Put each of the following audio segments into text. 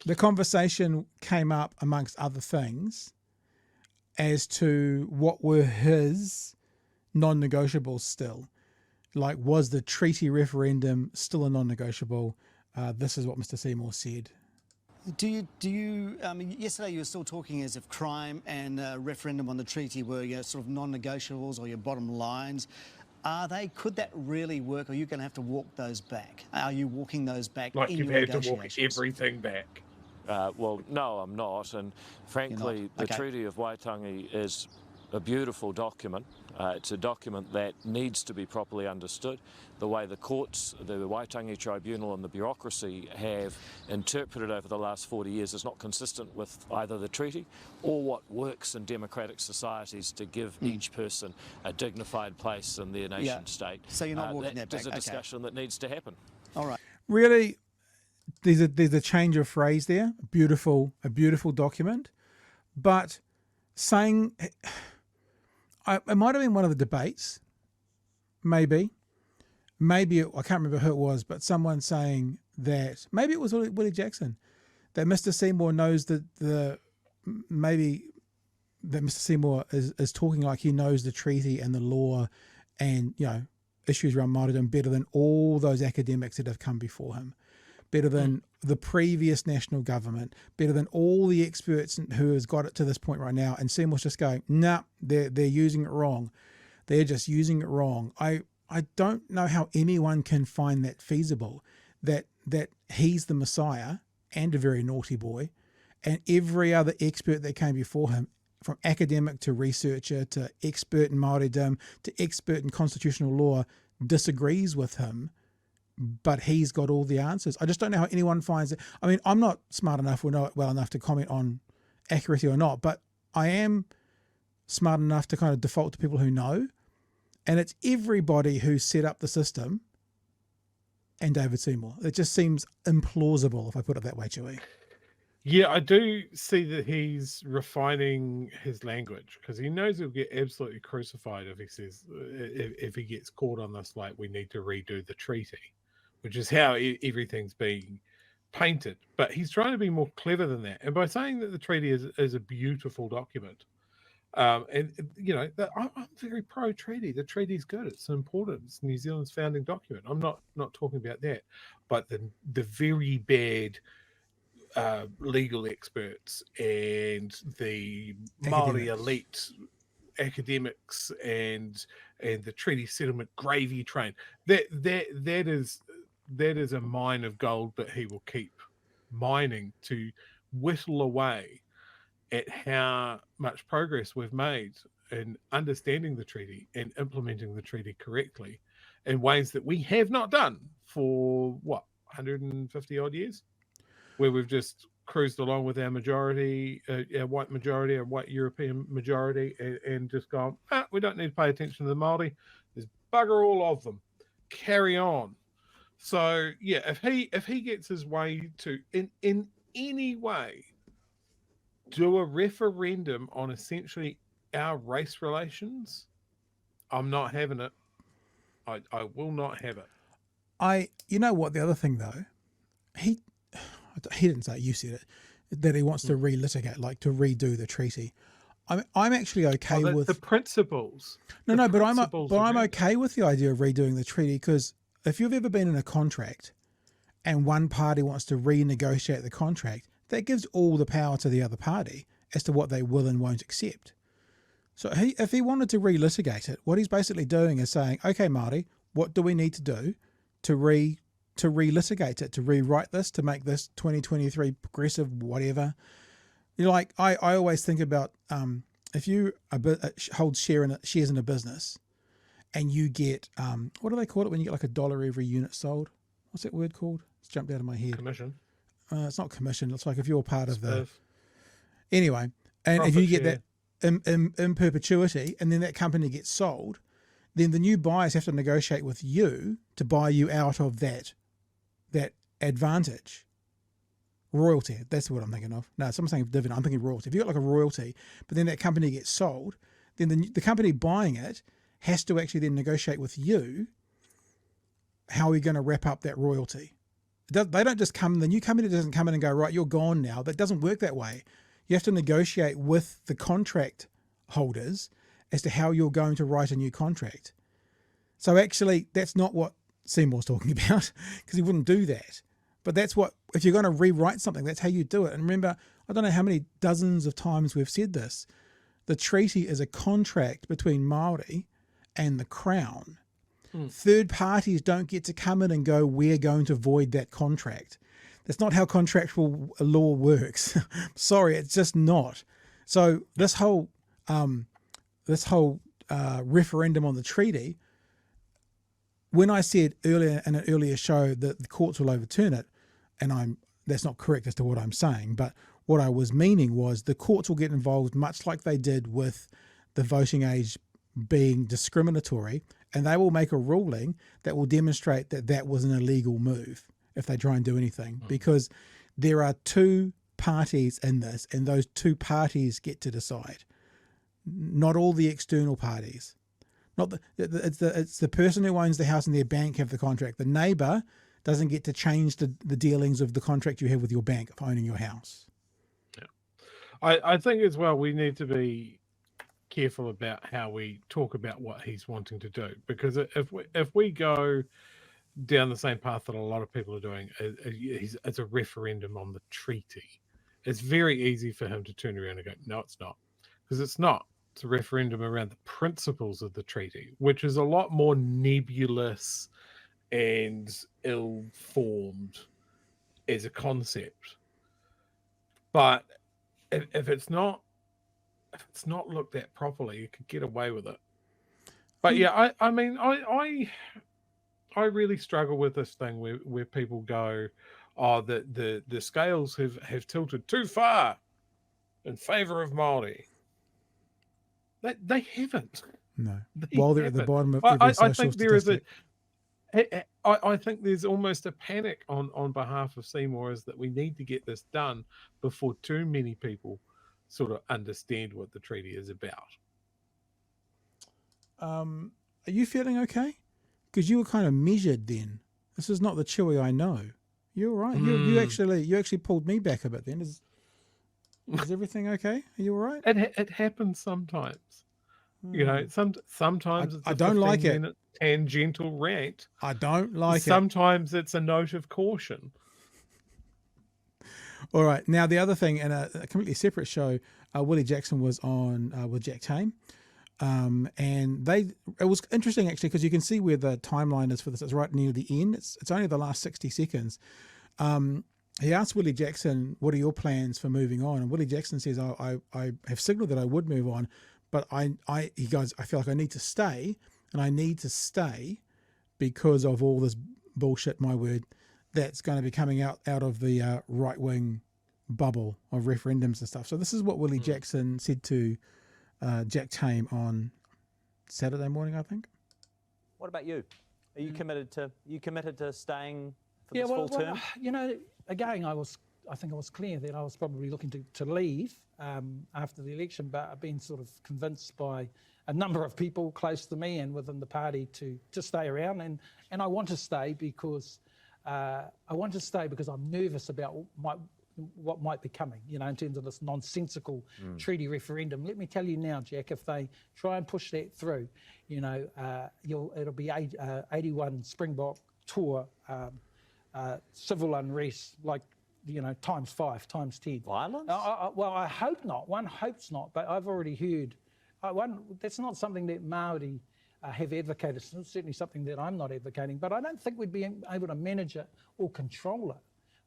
the conversation came up amongst other things as to what were his non-negotiables still. Like, was the treaty referendum still a non-negotiable? This is what Mr. Seymour said. Do you, yesterday you were still talking as if crime and referendum on the treaty were your sort of non-negotiables or your bottom lines. Are they? Could that really work? Or are you going to have to walk those back? Are you walking those back Like in you've your had to walk negotiations? everything back. Well, no, I'm not. And frankly, the Okay. Treaty of Waitangi is a beautiful document. It's a document that needs to be properly understood. The way the courts, the Waitangi Tribunal and the bureaucracy have interpreted over the last 40 years is not consistent with either the treaty or what works in democratic societies to give each person a dignified place in their nation state. So you're not walking that back. There's a discussion that needs to happen. All right. Really, there's a change of phrase there. A beautiful document, but saying it might have been one of the debates, maybe I can't remember who it was, but someone saying that maybe it was Willie Jackson, that Mr. Seymour knows that Mr. Seymour is talking like he knows the treaty and the law and issues around Māoridom better than all those academics that have come before him, better than the previous national government, better than all the experts who has got it to this point right now. And Seymour's just going, nah, they're using it wrong. They're just using it wrong. I don't know how anyone can find that feasible, that he's the Messiah and a very naughty boy, and every other expert that came before him, from academic to researcher to expert in Māoridom to expert in constitutional law, disagrees with him, but he's got all the answers. I just don't know how anyone finds it. I mean, I'm not smart enough or know it well enough to comment on accuracy or not, but I am smart enough to kind of default to people who know. And it's everybody who set up the system and David Seymour. It just seems implausible, if I put it that way, Chewie. Yeah, I do see that he's refining his language because he knows he'll get absolutely crucified if he says, if he gets caught on this, like we need to redo the treaty, which is how everything's being painted. But he's trying to be more clever than that. And by saying that the treaty is a beautiful document, I'm very pro-treaty. The treaty's good. It's important. It's New Zealand's founding document. I'm not talking about that. But the very bad legal experts and the Māori elite academics and the treaty settlement gravy train, that is a mine of gold that he will keep mining to whittle away at how much progress we've made in understanding the treaty and implementing the treaty correctly in ways that we have not done for 150 odd years, where we've just cruised along with our majority, our white majority, our white European majority, and just gone, we don't need to pay attention to the Māori. There's bugger all of them. Carry on. So yeah, if he gets his way to in any way do a referendum on essentially our race relations, I'm not having it. I will not have it. You know what? The other thing though, he didn't say it, you said it, that he wants to relitigate, like to redo the treaty. I'm actually okay with the principles. But I'm okay with the idea of redoing the treaty, because if you've ever been in a contract and one party wants to renegotiate the contract, that gives all the power to the other party as to what they will and won't accept. So if he wanted to relitigate it, what he's basically doing is saying, okay, Māori, what do we need to do to relitigate it, to rewrite this, to make this 2023 progressive, whatever. Like I always think about if you hold shares in a business and you get, what do they call it when you get like $1 every unit sold? What's that word called? It's jumped out of my head. Commission. It's not commission. It's like if you're part of the... Anyway, and profit if you get share. That in perpetuity and then that company gets sold, then the new buyers have to negotiate with you to buy you out of that advantage. Royalty, that's what I'm thinking of. No, someone's saying dividend, I'm thinking royalty. If you've got like a royalty, but then that company gets sold, then the company buying it has to actually then negotiate with you how are we going to wrap up that royalty. They don't just come, the new company doesn't come in and go, right, you're gone now. That doesn't work that way. You have to negotiate with the contract holders as to how you're going to write a new contract. So actually, that's not what Seymour's talking about, because he wouldn't do that. But that's what, if you're going to rewrite something, that's how you do it. And remember, I don't know how many dozens of times we've said this, the treaty is a contract between Māori and the Crown. Third parties don't get to come in and go, we're going to void that contract. That's not how contractual law works. Sorry, it's just not. So this whole referendum on the treaty, when I said earlier in an earlier show that the courts will overturn it, and that's not correct as to what I'm saying, but what I was meaning was the courts will get involved much like they did with the voting age being discriminatory, and they will make a ruling that will demonstrate that that was an illegal move if they try and do anything, because there are two parties in this, and those two parties get to decide, not all the external parties. Not it's the person who owns the house and their bank have the contract. The neighbour doesn't get to change the dealings of the contract you have with your bank of owning your house. Yeah, I think as well we need to be careful about how we talk about what he's wanting to do, because if we go down the same path that a lot of people are doing, it's a referendum on the treaty, it's very easy for him to turn around and go, no, it's not, because it's not. It's a referendum around the principles of the treaty, which is a lot more nebulous and ill-formed as a concept. But if it's not looked at properly, you could get away with it. But yeah, I mean, I really struggle with this thing where people go, oh, the scales have tilted too far in favour of Māori. They haven't. No. While they're at the bottom of every social I think there statistic. I think there's almost a panic on behalf of Seymour, is that we need to get this done before too many people sort of understand what the treaty is about. Are you feeling okay? Because you were kind of measured then. This is not the Chewy I know. You're right. You actually pulled me back a bit then. Is everything okay? Are you all right? It happens sometimes. You know, sometimes it's I don't like it. Tangential rant. I don't like it. Sometimes it's a note of caution. All right. Now, the other thing, in a completely separate show, Willie Jackson was on with Jack Tame. And it was interesting, actually, because you can see where the timeline is for this. It's right near the end. It's only the last 60 seconds. He asked Willie Jackson, what are your plans for moving on? And Willie Jackson says, I have signaled that I would move on, but he goes, I feel like I need to stay, and I need to stay because of all this bullshit, my word, that's going to be coming out of the right-wing bubble of referendums and stuff. So this is what Willie Jackson said to Jack Tame on Saturday morning, I think. What about you? Are you committed to staying for this full term? You know, again, I think I was clear that I was probably looking to leave after the election, but I've been sort of convinced by a number of people close to me and within the party to stay around, and I want to stay because I'm nervous about what might be coming, you know, in terms of this nonsensical treaty referendum. Let me tell you now, Jack, if they try and push that through, you know, it'll be 81 Springbok tour, civil unrest, like, you know, times 5, times 10. Violence? Well, I hope not. One hopes not, but I've already heard. That's not something that Māori have advocated. It's certainly something that I'm not advocating, but I don't think we'd be able to manage it or control it.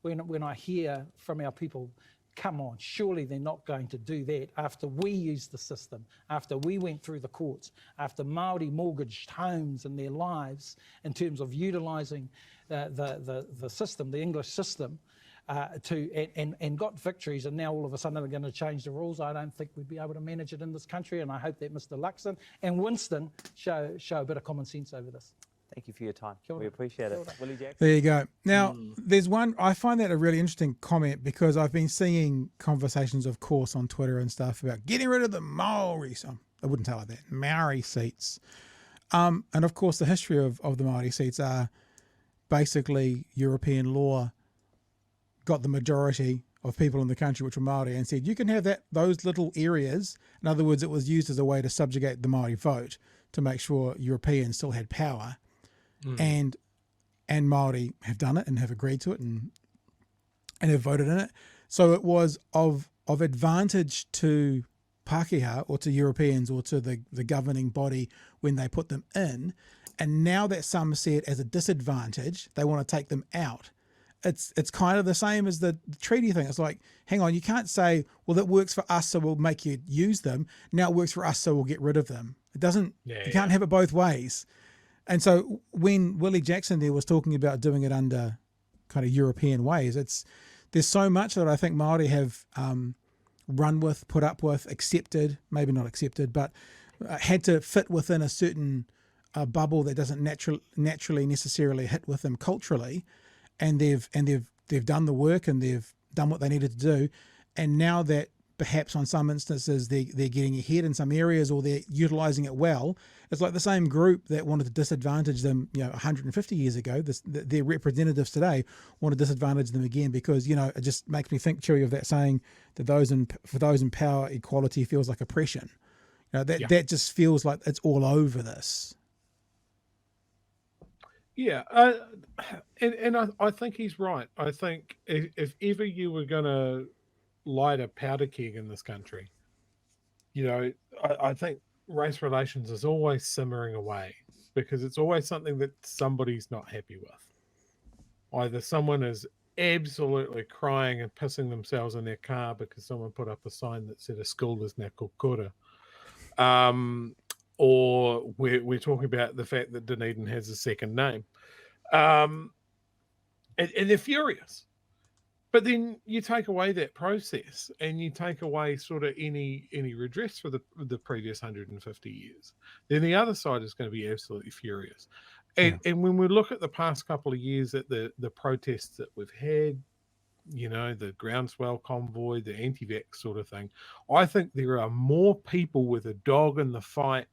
When I hear from our people, come on, surely they're not going to do that after we used the system, after we went through the courts, after Māori mortgaged homes and their lives in terms of utilising the system, the English system, and got victories, and now all of a sudden they're going to change the rules. I don't think we'd be able to manage it in this country, and I hope that Mr. Luxon and Winston show a bit of common sense over this. Thank you for your time. We appreciate it. Willie Jackson. There you go. Now, there's one, I find that a really interesting comment, because I've been seeing conversations, of course, on Twitter and stuff about getting rid of the Maori, I wouldn't tell it that, Maori seats. And of course, the history of the Maori seats are basically European law got the majority of people in the country, which were Māori, and said, you can have those little areas. In other words, it was used as a way to subjugate the Māori vote to make sure Europeans still had power. And Māori have done it and have agreed to it and have voted in it. So it was of advantage to Pākehā or to Europeans or to the governing body when they put them in. And now that some see it as a disadvantage, they want to take them out. It's kind of the same as the treaty thing. It's like, hang on, you can't say, well, that works for us, so we'll make you use them. Now it works for us, so we'll get rid of them. It doesn't, you can't have it both ways. And so when Willie Jackson there was talking about doing it under kind of European ways, there's so much that I think Māori have run with, put up with, accepted, maybe not accepted, but had to fit within a certain bubble that doesn't naturally necessarily hit with them culturally. And they've done the work and they've done what they needed to do, and now that perhaps on some instances they're getting ahead in some areas or they're utilising it well, it's like the same group that wanted to disadvantage them 150 years ago, their representatives today want to disadvantage them again, because it just makes me think, Chewy, of that saying that for those in power, equality feels like oppression. That just feels like it's all over this. Yeah, and I think he's right. I think if ever you were going to light a powder keg in this country, I think race relations is always simmering away, because it's always something that somebody's not happy with. Either someone is absolutely crying and pissing themselves in their car because someone put up a sign that said a school is now called kura. Or we're talking about the fact that Dunedin has a second name. And they're furious. But then you take away that process and you take away sort of any redress for the previous 150 years. Then the other side is going to be absolutely furious. And when we look at the past couple of years at the protests that we've had, the groundswell convoy, the anti-vax sort of thing, I think there are more people with a dog in the fight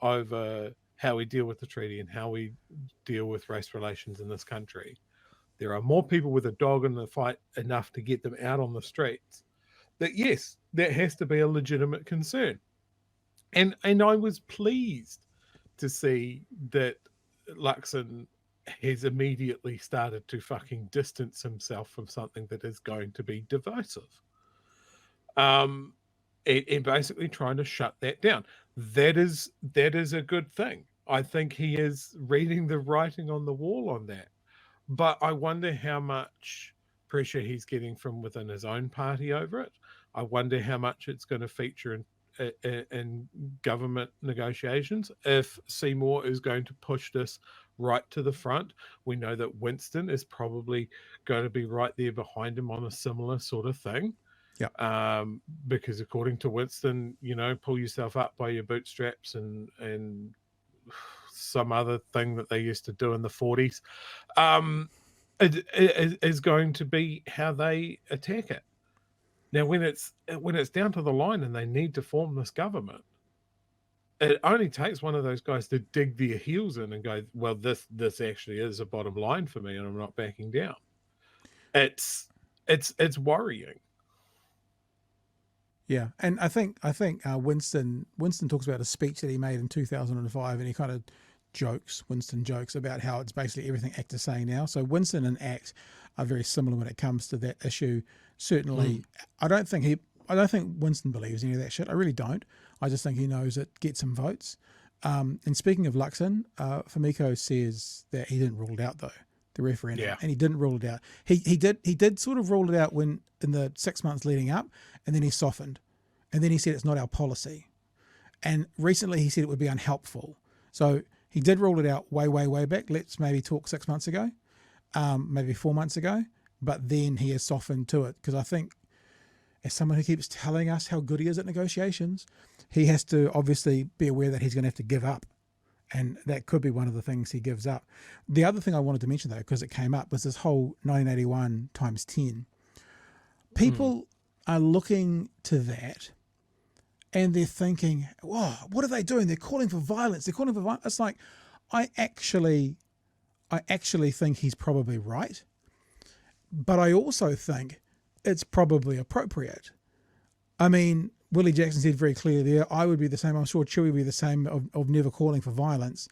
over how we deal with the treaty and how we deal with race relations in this country. There are more people with a dog in the fight enough to get them out on the streets. That, yes, that has to be a legitimate concern. And I was pleased to see that Luxon has immediately started to fucking distance himself from something that is going to be divisive. And basically trying to shut that down. That is a good thing. I think he is reading the writing on the wall on that. But I wonder how much pressure he's getting from within his own party over it. I wonder how much it's going to feature in government negotiations. If Seymour is going to push this right to the front, we know that Winston is probably going to be right there behind him on a similar sort of thing. Yeah. Because according to Winston, pull yourself up by your bootstraps and some other thing that they used to do in the 40s, it is going to be how they attack it. Now, when it's down to the line and they need to form this government, it only takes one of those guys to dig their heels in and go, well, this actually is a bottom line for me and I'm not backing down. It's worrying. Yeah, and I think Winston talks about a speech that he made in 2005, and he kind of Winston jokes about how it's basically everything ACT is saying now. So Winston and ACT are very similar when it comes to that issue. Certainly, I don't think Winston believes any of that shit. I really don't. I just think he knows it gets him votes. And speaking of Luxon, Famiko says that he didn't rule it out though, the referendum, and he didn't rule it out. He did sort of rule it out when in the 6 months leading up, and then he softened, and then he said it's not our policy, and recently he said it would be unhelpful. So he did rule it out way back. Let's maybe talk 6 months ago, maybe 4 months ago, but then he has softened to it, because I think as someone who keeps telling us how good he is at negotiations, he has to obviously be aware that he's going to have to give up. And that could be one of the things he gives up. The other thing I wanted to mention, though, because it came up, was this whole 1981 times 10. People are looking to that and they're thinking, whoa, what are they doing? They're calling for violence. It's like, I actually think he's probably right. But I also think it's probably appropriate. I mean, Willie Jackson said very clearly there, I would be the same, I'm sure Chewy would be the same, of never calling for violence.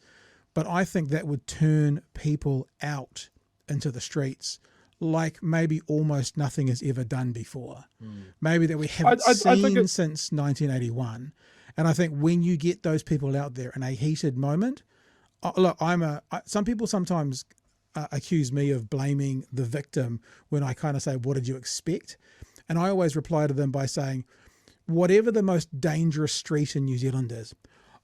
But I think that would turn people out into the streets like maybe almost nothing has ever done before. Maybe that we haven't seen since 1981. And I think when you get those people out there in a heated moment, look, some people sometimes accuse me of blaming the victim when I kind of say, what did you expect? And I always reply to them by saying, whatever the most dangerous street in New Zealand is,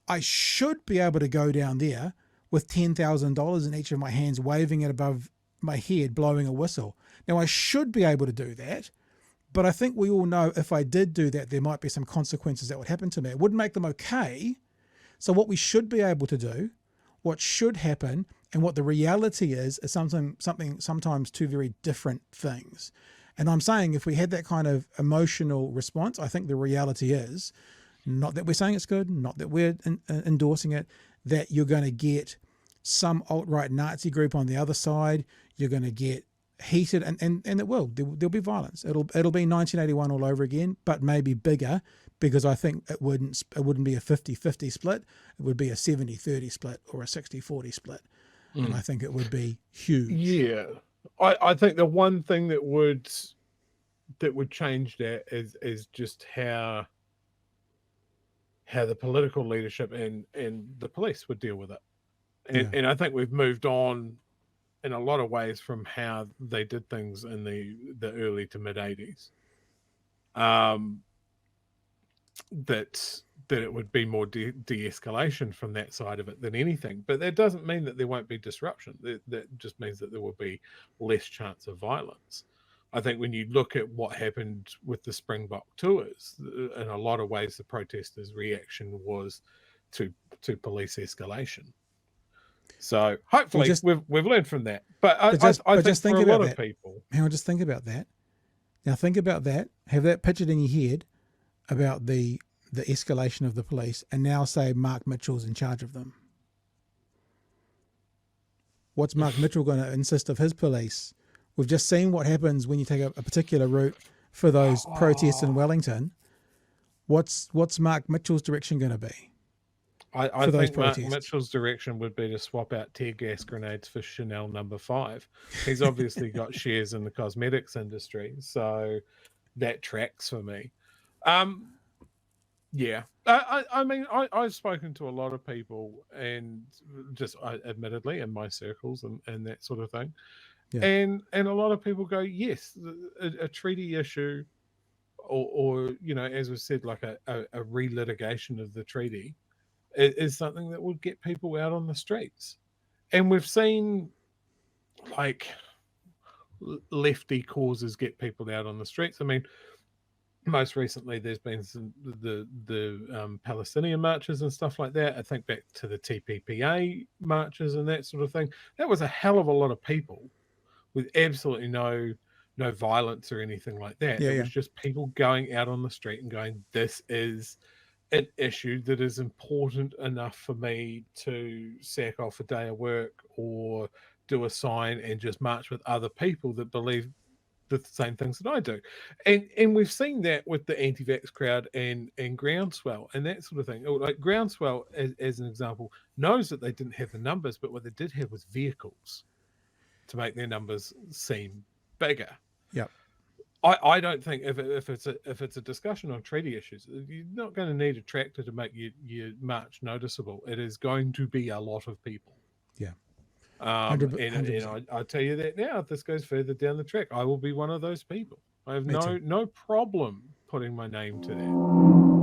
I should be able to go down there with $10,000 in each of my hands, waving it above my head, blowing a whistle. Now, I should be able to do that, but I think we all know if I did do that, there might be some consequences that would happen to me. It wouldn't make them okay. So what we should be able to do, what should happen, and what the reality is sometimes two very different things. And I'm saying if we had that kind of emotional response, I think the reality is, not that we're saying it's good, not that we're endorsing it, that you're going to get some alt-right Nazi group on the other side. You're going to get heated, and it will. There'll be violence. It'll be 1981 all over again, but maybe bigger, because I think it wouldn't be a 50-50 split. It would be a 70-30 split or a 60-40 split. And I think it would be huge. Yeah. I think the one thing that would change that is just how the political leadership and the police would deal with it. And I think we've moved on in a lot of ways from how they did things in the early to mid 80s. That it would be more de-escalation from that side of it than anything. But that doesn't mean that there won't be disruption. That just means that there will be less chance of violence. I think when you look at what happened with the Springbok tours, in a lot of ways the protesters' reaction was to police escalation. So hopefully we've learned from that. But I think for a lot of people... Hang on, just think about that. Now think about that. Have that pictured in your head about the escalation of the police, and now say Mark Mitchell's in charge of them. What's Mark Mitchell going to insist of his police? We've just seen what happens when you take a particular route for those protests in Wellington. What's Mark Mitchell's direction going to be? I think Mark Mitchell's direction would be to swap out tear gas grenades for Chanel No. 5. He's obviously got shares in the cosmetics industry, so that tracks for me. Yeah, I mean, I've spoken to a lot of people, and just admittedly in my circles and that sort of thing. Yeah. And a lot of people go, yes, a treaty issue or as we said, like a relitigation of the treaty is something that would get people out on the streets. And we've seen like lefty causes get people out on the streets. I mean, most recently there's been the Palestinian marches and stuff like that. I think back to the TPPA marches and that sort of thing. That was a hell of a lot of people with absolutely no violence or anything like that. It was just people going out on the street and going, this is an issue that is important enough for me to sack off a day of work or do a sign and just march with other people that believe the same things that I do. And we've seen that with the anti-vax crowd and Groundswell and that sort of thing. Like Groundswell, as an example, knows that they didn't have the numbers, but what they did have was vehicles to make their numbers seem bigger. Yep. I don't think if it's a discussion on treaty issues, you're not going to need a tractor to make your march noticeable. It is going to be a lot of people. Yeah. 100%. And I tell you that now, if this goes further down the track, I will be one of those people. I have no problem putting my name to that.